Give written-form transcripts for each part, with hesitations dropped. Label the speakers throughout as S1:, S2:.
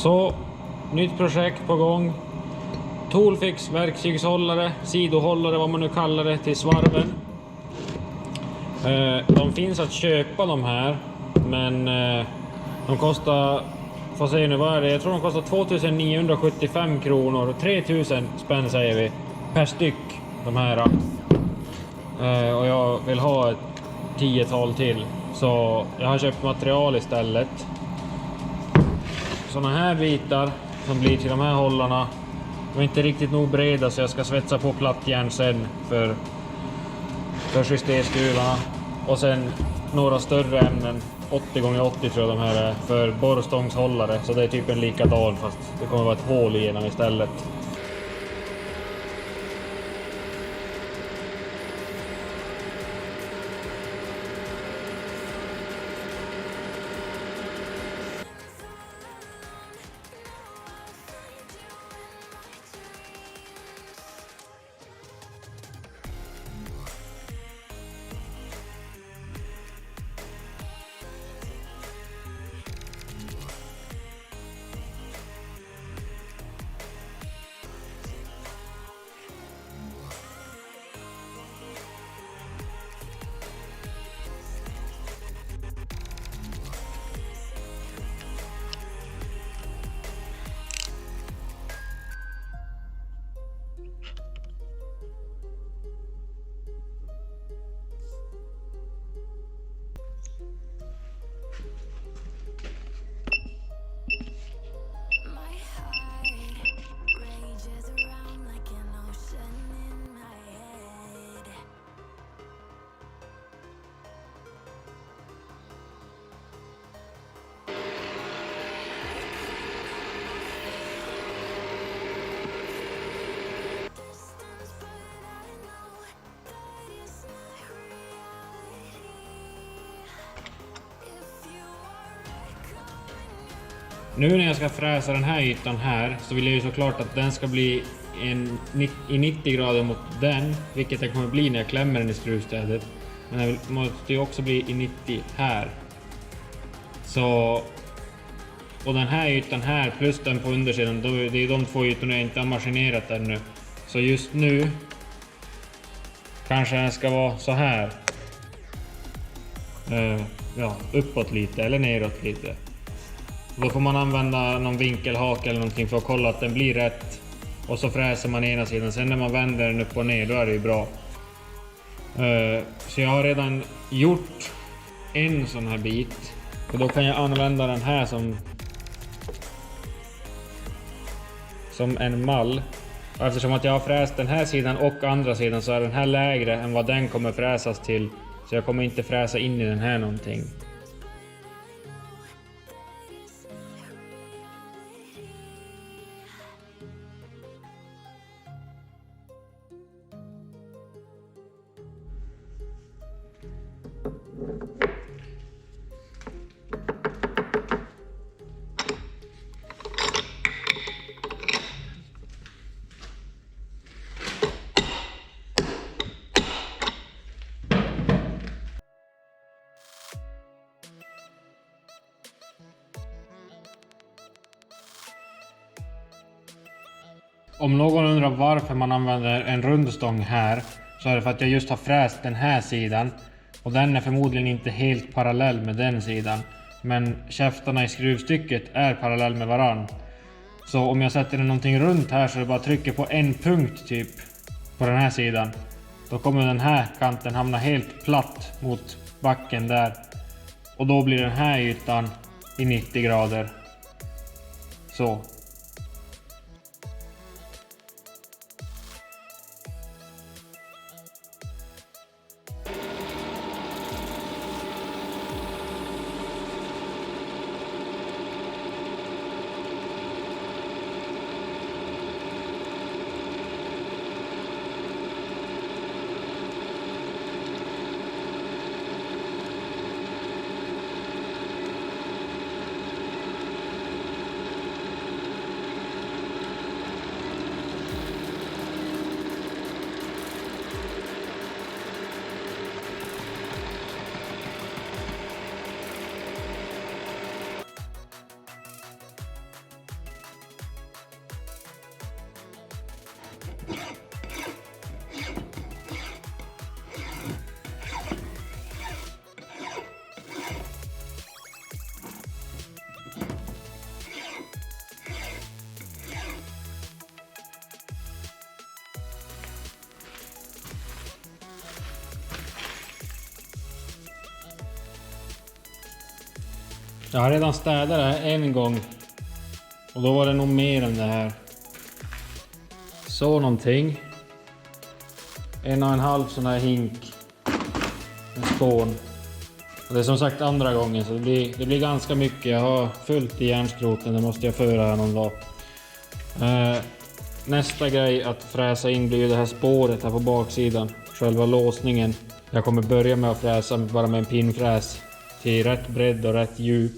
S1: Så, nytt projekt på gång. Toolfix, verktygshållare, sidohållare, vad man nu kallar det, till svarven. De finns att köpa de här, men de kostar, får se nu vad är det, jag tror de kostar 2975 kronor, 3000 spänn säger vi, per styck de här. Och jag vill ha ett 10-tal till, så jag har köpt material istället. Såna här bitar som blir till de här hållarna, de är inte riktigt nog breda, så jag ska svetsa på plattjärn sen för justerskruvarna. Och sen några större ämnen, 80x80 tror jag de här är, för borrstångshållare. Så det är typ en likadan, fast det kommer vara ett hål i dem istället. Nu när jag ska fräsa den här ytan här, så vill jag ju såklart att den ska bli i 90 grader mot den, vilket det kommer bli när jag klämmer den i skruvstädet. Men den måste ju också bli i 90 här. Så, och den här ytan här plus den på undersidan, det är de två ytorna jag inte har maskinerat ännu. Så just nu kanske den ska vara så här. Ja, uppåt lite eller neråt lite. Då får man använda någon vinkelhak eller någonting för att kolla att den blir rätt. Och så fräser man ena sidan. Sen när man vänder den upp och ner, då är det ju bra. Så jag har redan gjort en sån här bit. Och då kan jag använda den här som en mall. Och eftersom att jag har fräst den här sidan och andra sidan, så är den här lägre än vad den kommer fräsas till. Så jag kommer inte fräsa in i den här någonting. Om någon undrar varför man använder en rundstång här, så är det för att jag just har fräst den här sidan. Och den är förmodligen inte helt parallell med den sidan. Men käftarna i skruvstycket är parallell med varann. Så om jag sätter någonting runt här, så är det bara trycker på en punkt typ på den här sidan. Då kommer den här kanten hamna helt platt mot backen där. Och då blir den här ytan i 90 grader. Så. Jag har redan städat det här en gång. Och då var det nog mer än det här. Så någonting. 1,5 sån här hink. Med spån. Och det är som sagt andra gången så det blir ganska mycket. Jag har fullt i järnskroten, det måste jag föra här någon dag. Nästa grej att fräsa in blir ju det här spåret här på baksidan. Själva låsningen. Jag kommer börja med att fräsa bara med en pinnfräs. Till rätt bredd och rätt djup.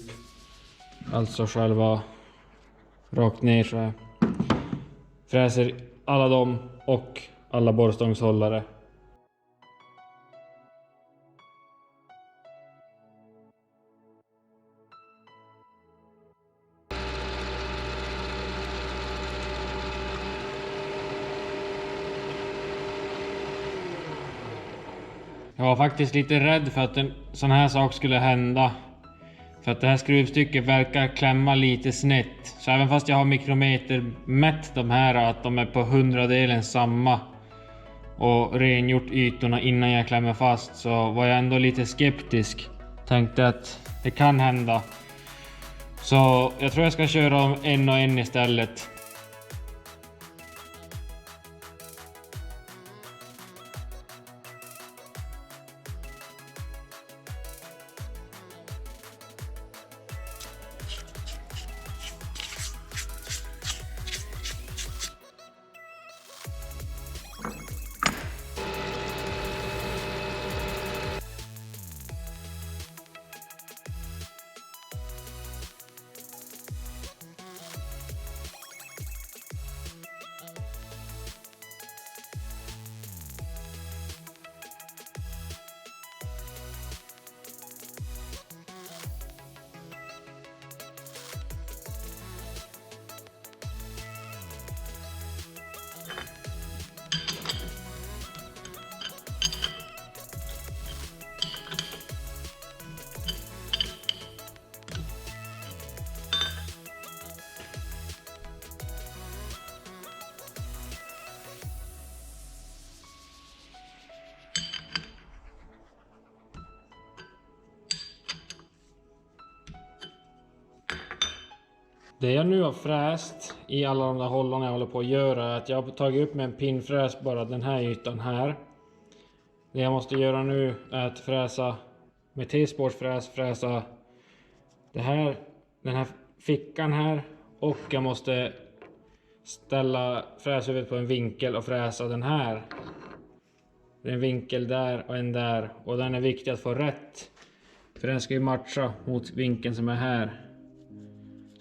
S1: Alltså själva rakt ner så här. Fräser alla dem och alla borrstångshållare. Jag var faktiskt lite rädd för att en sån här sak skulle hända. För att det här skruvstycket verkar klämma lite snett. Så även fast jag har mikrometer mätt de här att de är på 100-delen samma. Och rengjort ytorna innan jag klämmer fast så var jag ändå lite skeptisk. Tänkte att det kan hända. Så jag tror jag ska köra om en och en istället. Det jag nu har fräst i alla de där hållorna jag håller på att göra är att jag har tagit upp med en pinnfräs bara den här ytan här. Det jag måste göra nu är att fräsa med T-spårsfräs, fräsa det här, den här fickan här, och jag måste ställa fräshuvudet på en vinkel och fräsa den här. Det är en vinkel där och en där, och den är viktig att få rätt. För den ska ju matcha mot vinkeln som är här.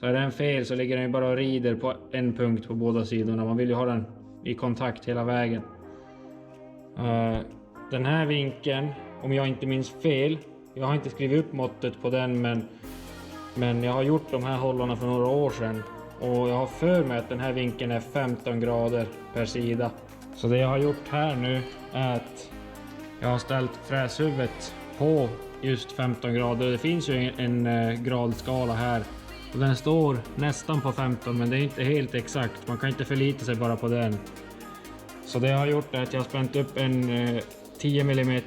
S1: Så är den fel så ligger den ju bara och rider på en punkt på båda sidorna. Man vill ju ha den i kontakt hela vägen. Den här vinkeln, om jag inte minns fel, jag har inte skrivit upp måttet på den, men jag har gjort de här hållarna för några år sedan. Och jag har för mig att den här vinkeln är 15 grader per sida. Så det jag har gjort här nu är att jag har ställt fräshuvudet på just 15 grader. Det finns ju en gradskala här. Och den står nästan på 15, men det är inte helt exakt. Man kan inte förlita sig bara på den. Så det jag har gjort är att jag har spänt upp en 10 mm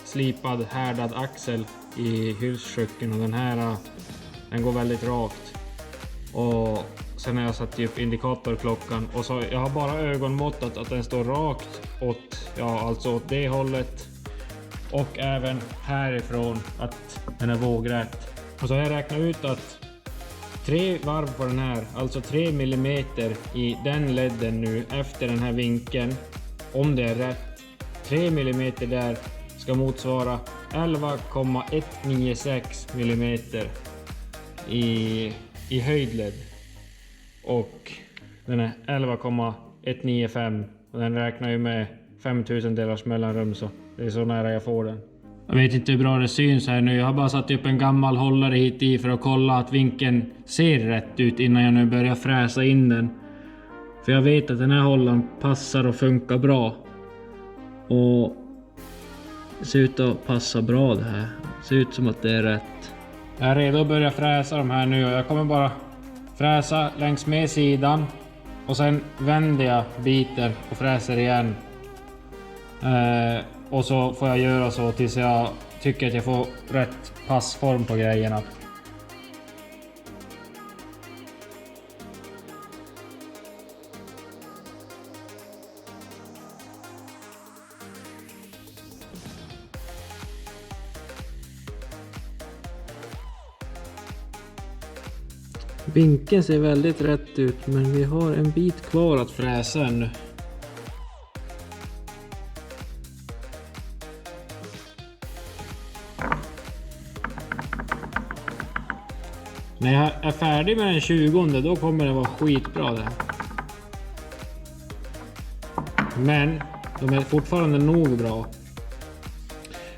S1: slipad härdad axel i huskycken. Och den här den går väldigt rakt. Och sen har jag satt upp indikatorklockan. Och så jag har bara ögonmåttat att den står rakt åt, ja, alltså åt det hållet. Och även härifrån att den är vågrätt. Och så har jag räknat ut att 3 varv på den här, alltså 3 mm i den ledden nu efter den här vinkeln, om det är rätt. 3 mm där ska motsvara 11,196 mm i höjdled. Och den är 11,195 och den räknar ju med 5000 delars mellanrum, så det är så nära jag får den. Jag vet inte hur bra det syns här nu. Jag har bara satt upp en gammal hållare hit i för att kolla att vinkeln ser rätt ut innan jag nu börjar fräsa in den. För jag vet att den här hållaren passar och funkar bra. Och det ser ut att passa bra det här. Det ser ut som att det är rätt. Jag är redo att börja fräsa de här nu och jag kommer bara fräsa längs med sidan. Och sen vänder jag biten och fräser igen. Och så får jag göra så tills jag tycker att jag får rätt passform på grejerna. Vinkeln ser väldigt rätt ut, men vi har en bit kvar att fräsa ännu. När jag är färdig med den 20:e, då kommer det vara skitbra det. Men de är fortfarande nog bra.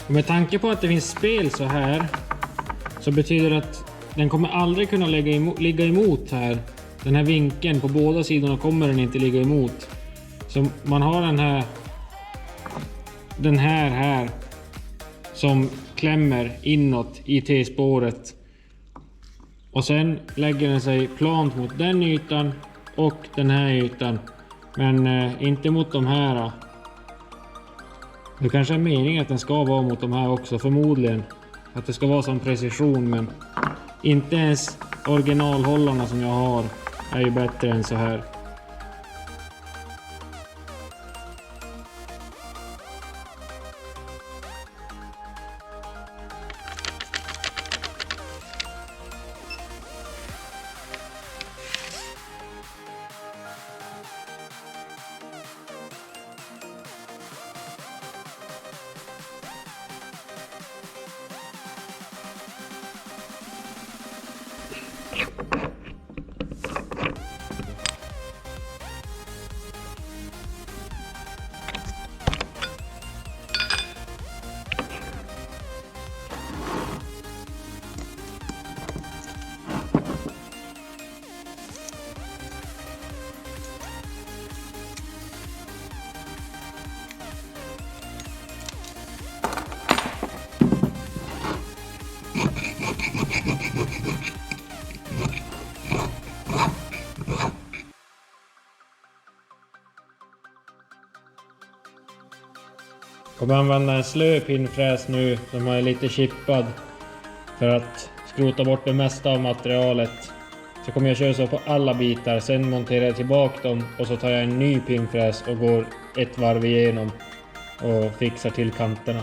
S1: Och med tanke på att det finns spel så här, så betyder det att den kommer aldrig kunna ligga emot här. Den här vinkeln på båda sidorna kommer den inte ligga emot. Så man har den här som klämmer inåt i T-spåret. Och sen lägger den sig plant mot den ytan och den här ytan. Men inte mot de här. Det kanske är meningen att den ska vara mot de här också, förmodligen. Att det ska vara som precision, men inte ens originalhållarna som jag har är ju bättre än så här. Kommer använda en slö pinnfräs nu som är lite chippad för att skrota bort det mesta av materialet. Så kommer jag köra så på alla bitar, sen monterar jag tillbaka dem och så tar jag en ny pinnfräs och går ett varv igenom och fixar till kanterna.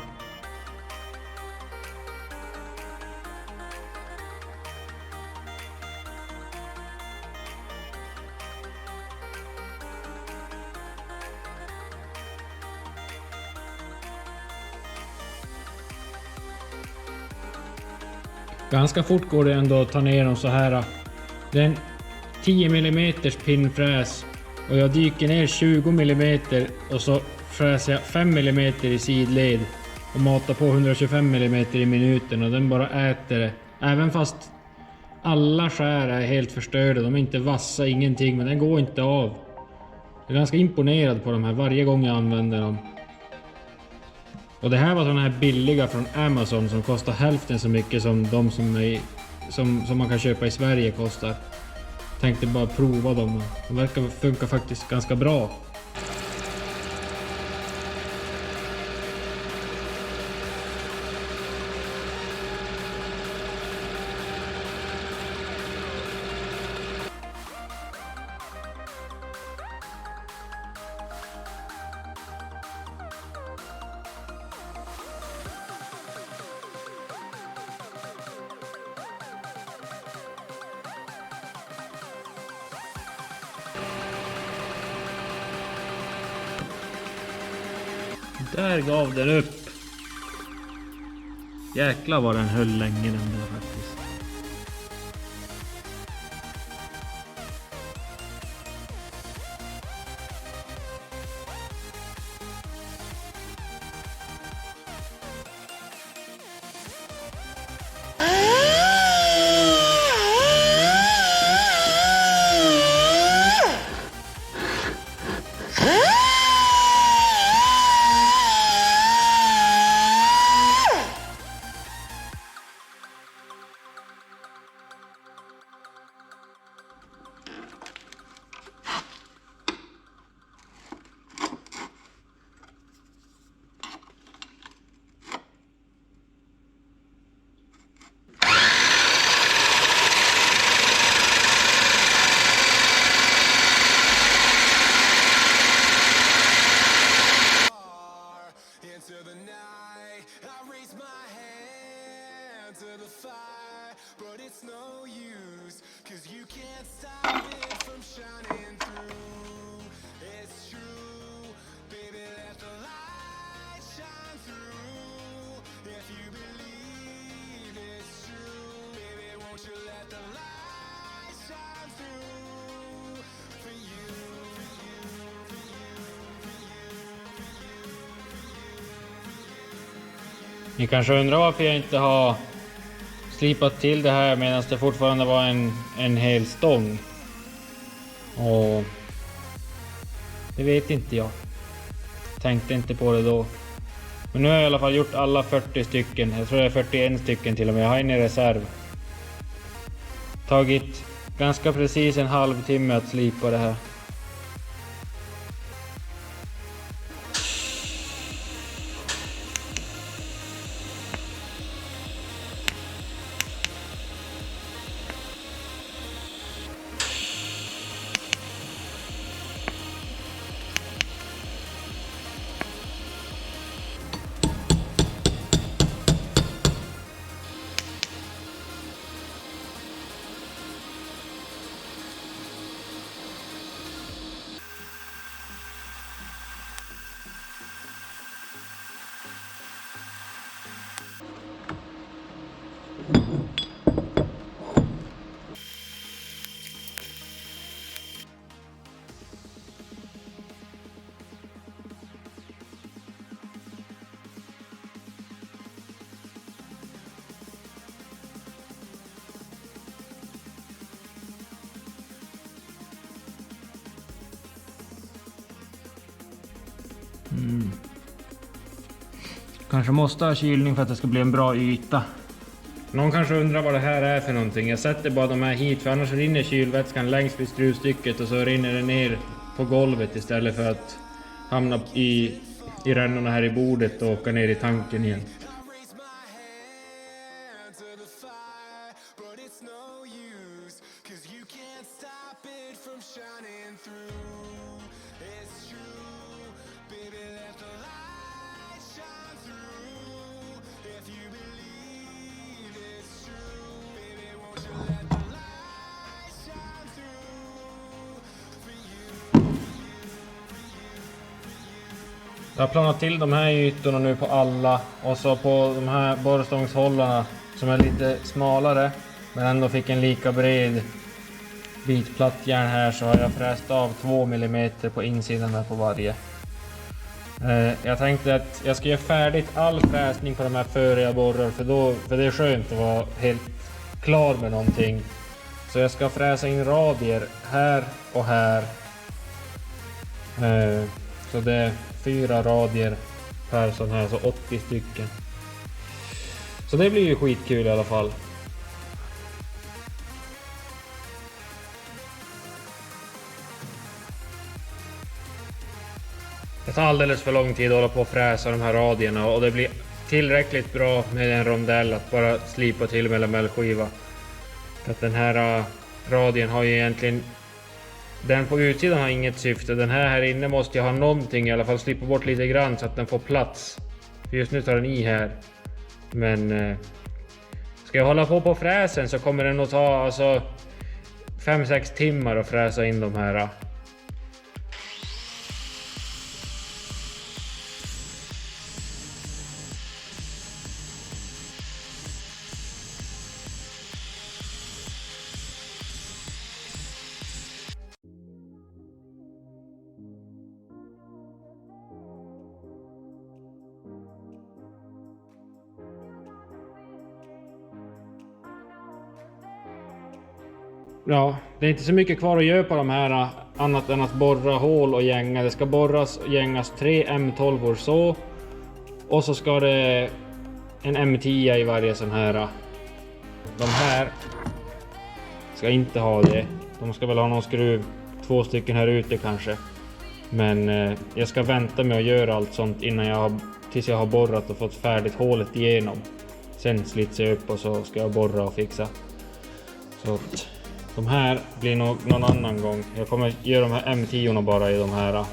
S1: Ganska fort går det ändå att ta ner dem så här. Det är en 10 mm pinnfräs och jag dyker ner 20 mm och så fräser jag 5 mm i sidled och matar på 125 mm i minuten och den bara äter det. Även fast alla skär är helt förstörda, de är inte vassa, ingenting, men den går inte av. Jag är ganska imponerad på de här varje gång jag använder dem. Och det här var sådana här billiga från Amazon som kostar hälften så mycket som de som man kan köpa i Sverige kostar. Tänkte bara prova dem. De verkar funka faktiskt ganska bra. Där gav den upp. Jäklar vad den höll länge den där faktiskt. Into the night, I raise my hand to the fire.
S2: but it's no use, 'cause you can't stop it from shining through. It's true, baby, let the light shine through. If you believe it's true, baby, won't you let the light shine through for you, for you, for you, for you, for you.
S1: Ni kanske undrar varför jag inte har slipat till det här medan det fortfarande var en hel stång. Och det vet inte jag. Tänkte inte på det då. Men nu har jag i alla fall gjort alla 40 stycken. Jag tror det är 41 stycken till och med. Jag har en i reserv. Tagit ganska precis en halvtimme att slipa det här. Kanske måste ha kylning för att det ska bli en bra yta. Någon kanske undrar vad det här är för någonting. Jag sätter bara de här hit, för annars rinner kylvätskan längst vid skruvstycket och så rinner den ner på golvet istället för att hamna i rännorna här i bordet och åka ner i tanken igen. Jag har planat till de här ytorna nu på alla, och så på de här borrstångshållarna som är lite smalare men ändå fick en lika bred bit plattjärn här, så har jag fräst av 2 mm på insidan här på varje. Jag tänkte att jag ska göra färdigt all fräsning på de här före jag borrar, för det är skönt att vara helt klar med någonting. Så jag ska fräsa in radier här och här. Så det är 4 radier per sån här, så 80 stycken. Så det blir ju skitkul i alla fall. Det tar alldeles för lång tid att hålla på och fräsa de här radierna, och det blir tillräckligt bra med en rondell att bara slipa till med lamellskiva. För att den här radien har ju egentligen, den på utsidan har inget syfte. Den här inne måste jag ha någonting, i alla fall slipa bort lite grann så att den får plats. För just nu tar den i här. Men ska jag hålla på fräsen så kommer den att ta alltså 5-6 timmar att fräsa in de här. Ja, det är inte så mycket kvar att göra på de här annat än att borra hål och gänga. Det ska borras och gängas 3 M12 så. Och så ska det en M10 i varje sån här. De här ska inte ha det. De ska väl ha någon skruv, 2 stycken här ute kanske. Men jag ska vänta med att göra allt sånt tills jag har borrat och fått färdigt hålet igenom. Sen slits jag upp och så ska jag borra och fixa. Så de här blir nog någon annan gång. Jag kommer göra de här M10 bara i de här.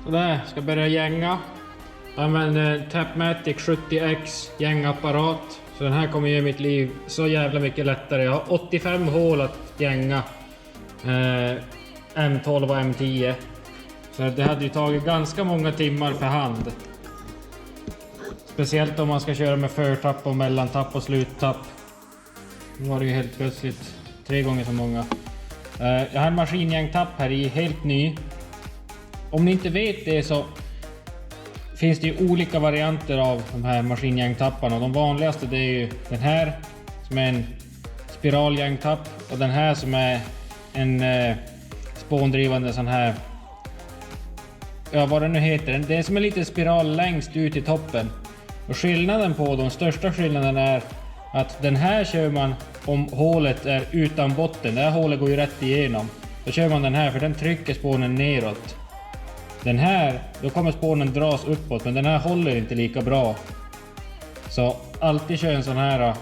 S1: Sådär, ska börja gänga. Jag använder Tapmatic 70X gängapparat. Så den här kommer göra mitt liv så jävla mycket lättare. Jag har 85 hål att gänga. M12 och M10. Så det hade ju tagit ganska många timmar för hand. Speciellt om man ska köra med förtapp och mellantapp och sluttapp. Nu var det ju helt plötsligt 3 gånger så många. Jag har en maskingängtapp här i, helt ny. Om ni inte vet det så finns det ju olika varianter av de här maskingängtapparna. De vanligaste det är ju den här som är en spiralgängtapp och den här som är en spåndrivande sån här, ja vad det nu heter, det är som en liten spiral längst ut i toppen. Och skillnaden på de största skillnaden är att den här kör man om hålet är utan botten. Det här hålet går ju rätt igenom. Då kör man den här för den trycker spånen neråt. Den här, då kommer spånen dras uppåt, men den här håller inte lika bra. Så alltid kör en sån här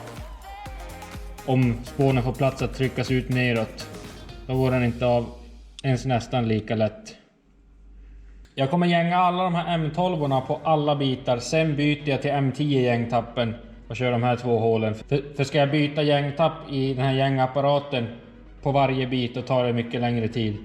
S1: om spånen får plats att tryckas ut neråt. Då går den inte av ens nästan lika lätt. Jag kommer gänga alla de här M12orna på alla bitar. Sen byter jag till M10 gängtappen och kör de här 2 hålen. För ska jag byta gängtapp i den här gängapparaten på varje bit, då tar det mycket längre tid.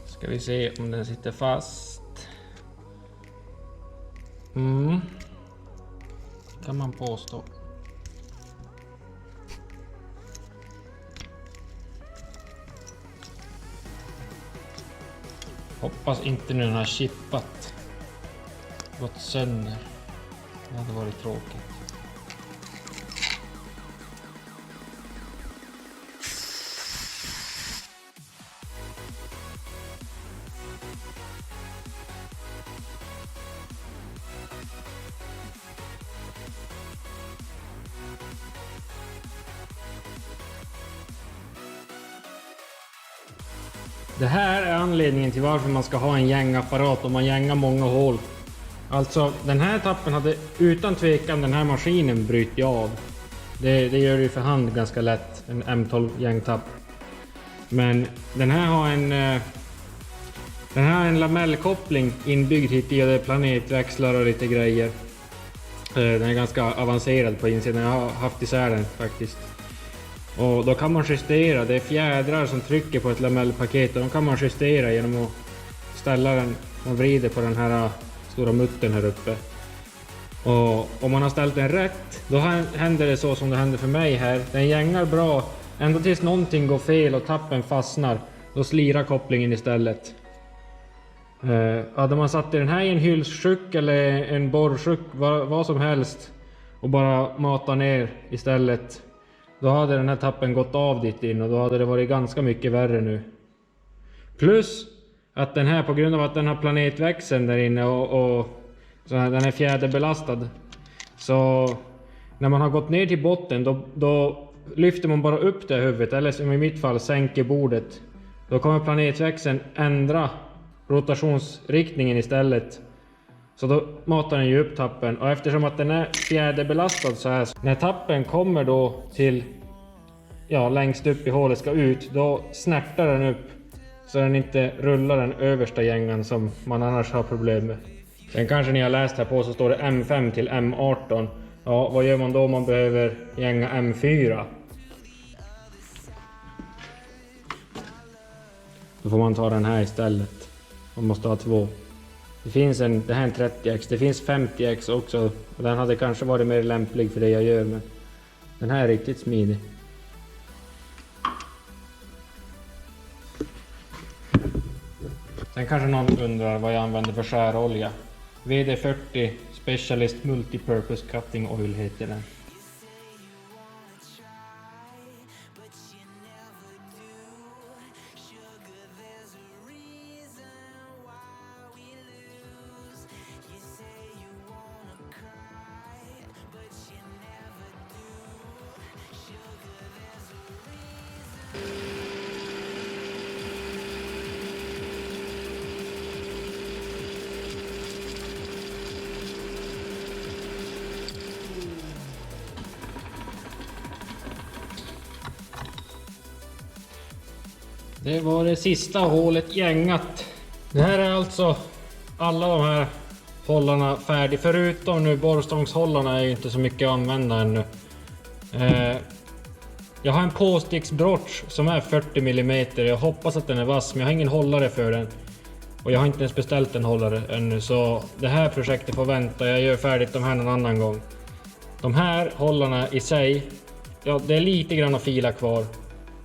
S1: Ska vi se om den sitter fast. Kan man påstå. Hoppas inte nu den har chippat. Gått sönder. Det hade varit tråkigt. Det här är anledningen till varför man ska ha en gängapparat om man gängar många hål. Alltså den här tappen hade utan tvekan den här maskinen brytt av. Det gör det ju för hand ganska lätt, en M12 gängtapp. Men den här har en lamellkoppling inbyggd hit i, och det är planetväxlar och lite grejer. Den är ganska avancerad på insidan, jag har haft isär den faktiskt. Och då kan man justera, det är fjädrar som trycker på ett lamellpaket och de kan man justera genom att ställa den och vrida på den här stora muttern här uppe. Och om man har ställt den rätt, då händer det så som det händer för mig här. Den gängar bra, ända tills någonting går fel och tappen fastnar. Då slirar kopplingen istället. Hade man satt den här i en hylssjuck eller en borrsjuck, vad som helst, och bara matat ner istället, då hade den här tappen gått av dit in och då hade det varit ganska mycket värre nu. Plus att den här, på grund av att den har planetväxeln där inne och så den är fjäderbelastad, så när man har gått ner till botten då lyfter man bara upp det huvudet, eller som i mitt fall sänker bordet. Då kommer planetväxeln ändra rotationsriktningen istället. Så då matar den ju upp tappen, och eftersom att den är fjäderbelastad så här, när tappen kommer då till längst upp i hålet ska ut, då snärtar den upp så den inte rullar den översta gängan som man annars har problem med. Sen kanske ni har läst här på så står det M5 till M18. Ja, vad gör man då om man behöver gänga M4? Då får man ta den här istället. Man måste ha två. Det här är en 30X, det finns 50X också. Och den hade kanske varit mer lämplig för det jag gör, men den här är riktigt smidig. Sen kanske någon undrar vad jag använder för skärolja. VD40 Specialist Multipurpose Cutting Oil heter den. Det var det sista hålet gängat. Det här är alltså alla de här hållarna färdiga. Förutom nu borrstångshållarna är ju inte så mycket att använda ännu. Jag har en påsticksbrotch som är 40 mm. Jag hoppas att den är vass, men jag har ingen hållare för den. Och jag har inte ens beställt en hållare ännu, så det här projektet får vänta. Jag gör färdigt de här någon annan gång. De här hållarna i sig, det är lite grann att fila kvar.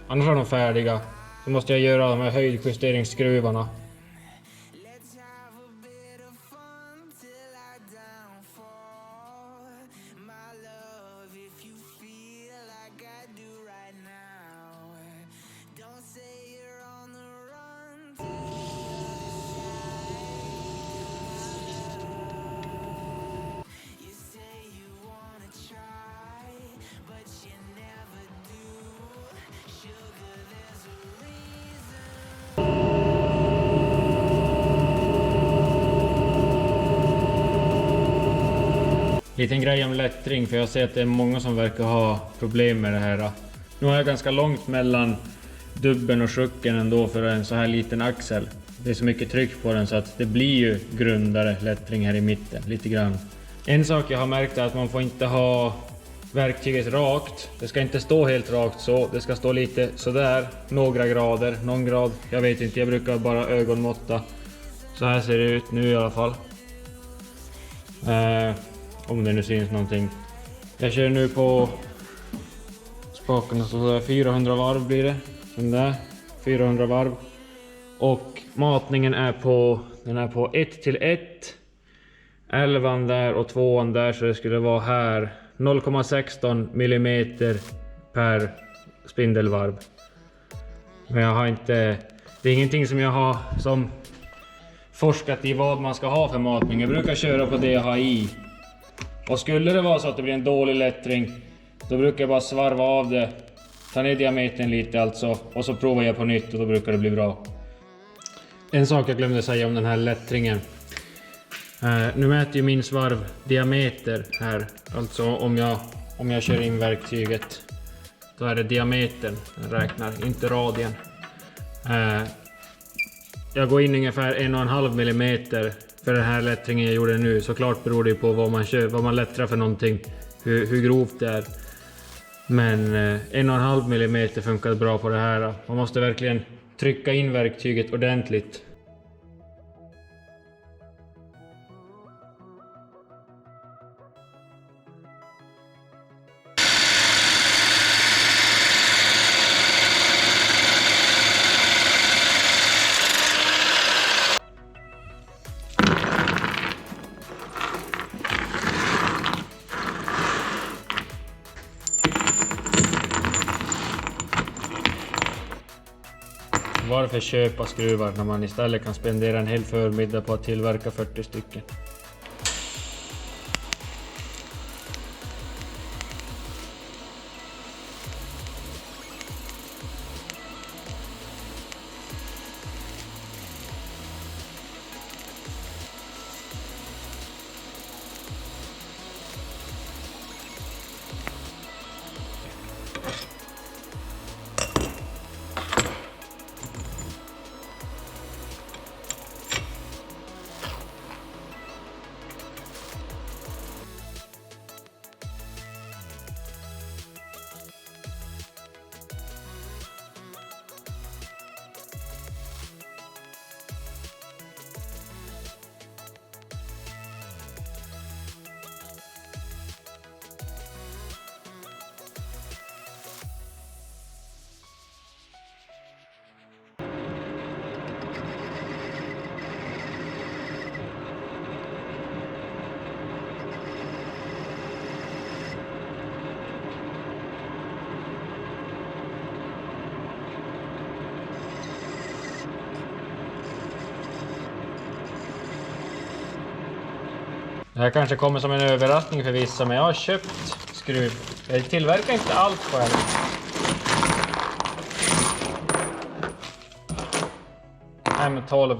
S1: Annars är de färdiga. Så måste jag göra de här höjdjusteringsskruvarna. Liten grej om lättring, för jag ser att det är många som verkar ha problem med det här. Nu har jag ganska långt mellan dubben och sjucken ändå för en så här liten axel. Det är så mycket tryck på den så att det blir ju grundare lättring här i mitten, lite grann. En sak jag har märkt är att man får inte ha verktyget rakt. Det ska inte stå helt rakt så, det ska stå lite sådär, några grader, någon grad, jag vet inte, jag brukar bara ögonmåtta. Så här ser det ut nu i alla fall. Om det nu syns någonting. Jag kör nu på spakarna så 400 varv blir det. Den där 400 varv. Och matningen är på 1:1. 11 där och 2:an där, så det skulle vara här 0,16 mm per spindelvarv. Men jag har inte, det är ingenting som jag har som forskat i vad man ska ha för matning. Jag brukar köra på det jag har i. Och skulle det vara så att det blir en dålig lättring, då brukar jag bara svarva av det, ta ner diametern lite alltså, och så provar jag på nytt och då brukar det bli bra. En sak jag glömde säga om den här lättringen. Nu mäter ju min svarv diameter här, alltså om jag kör in verktyget, då är det diametern den räknar, inte radien. Jag går in ungefär 1,5 mm för den här lättringen jag gjorde nu. Såklart beror det på vad man kör, vad man lättrar för någonting, hur grovt det är. Men 1,5 mm funkar bra på det här. Man måste verkligen trycka in verktyget ordentligt. Varför köpa skruvar när man istället kan spendera en hel förmiddag på att tillverka 40 stycken? Det här kanske kommer som en överraskning för vissa, men jag har köpt skruv. Jag tillverkar inte allt själv. M12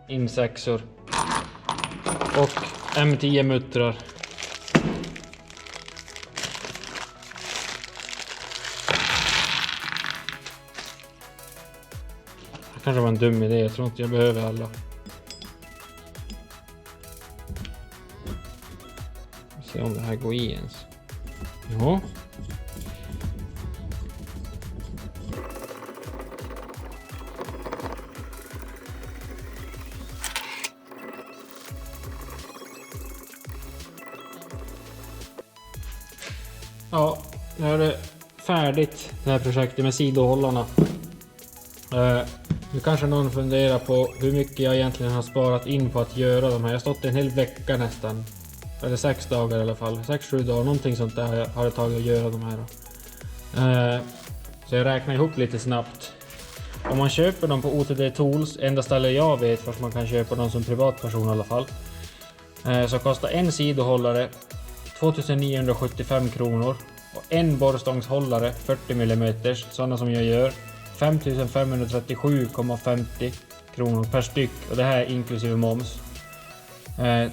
S1: insexor och M10 muttrar. Det kanske var en dum idé, jag tror inte jag behöver alla. Se om det här går i ens. Ja. Ja, nu är det färdigt det här projektet med sidohållarna. Nu kanske någon funderar på hur mycket jag egentligen har sparat in på att göra de här. Jag har stått en hel vecka nästan. Eller 6 dagar i alla fall. 6-7 dagar, någonting sånt där har det tagit att göra de här. Så jag räknar ihop lite snabbt. Om man köper dem på OTD Tools, enda stället jag vet fast man kan köpa dem som privatperson i alla fall. Så kostar en sidohållare 2975 kronor. Och en borrstångshållare 40 mm, sådana som jag gör, 5537,50 kronor per styck. Och det här är inklusive moms.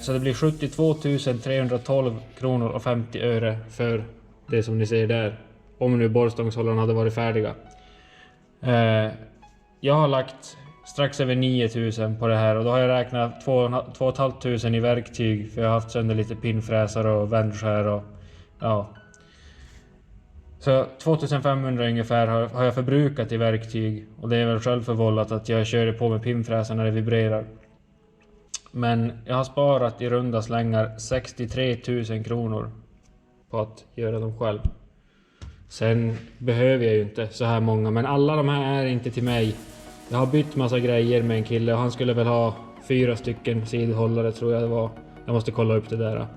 S1: Så det blir 72 312 kronor och 50 öre för det som ni ser där. Om nu borrstångshållarna hade varit färdiga. Jag har lagt strax över 9000 på det här. Och då har jag räknat 2 500 i verktyg. För jag har haft sönder lite pinnfräsar och vändskär och ja. Så 2500 ungefär har jag förbrukat i verktyg. Och det är väl självförvållat att jag körde på med pinnfräsar när det vibrerar. Men jag har sparat i runda slängar 63 000 kronor på att göra dem själv. Sen behöver jag ju inte så här många, men alla de här är inte till mig. Jag har bytt massa grejer med en kille och han skulle väl ha 4 stycken sidhållare tror jag det var. Jag måste kolla upp det där.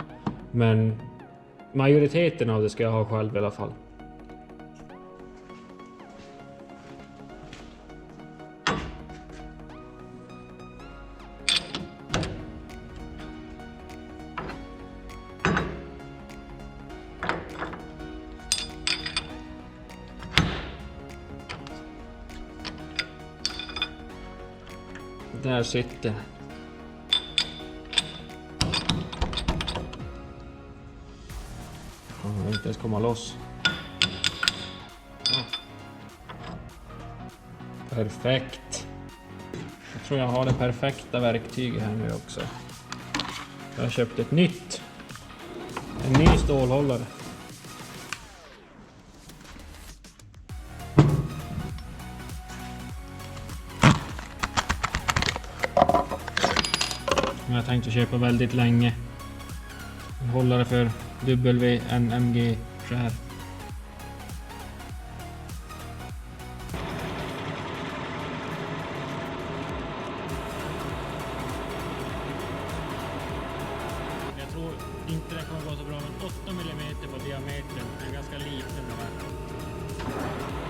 S1: Men majoriteten av det ska jag ha själv i alla fall. Där sitter. Jag vill inte ens komma loss. Perfekt. Jag tror jag har det perfekta verktyget här nu också. Jag har köpt ett nytt. En ny stålhållare. tänkt att köpa väldigt länge. En hållare för WNMG-skär. Jag tror inte det kommer gå så bra, men 8 mm på diametern är ganska liten. Det här.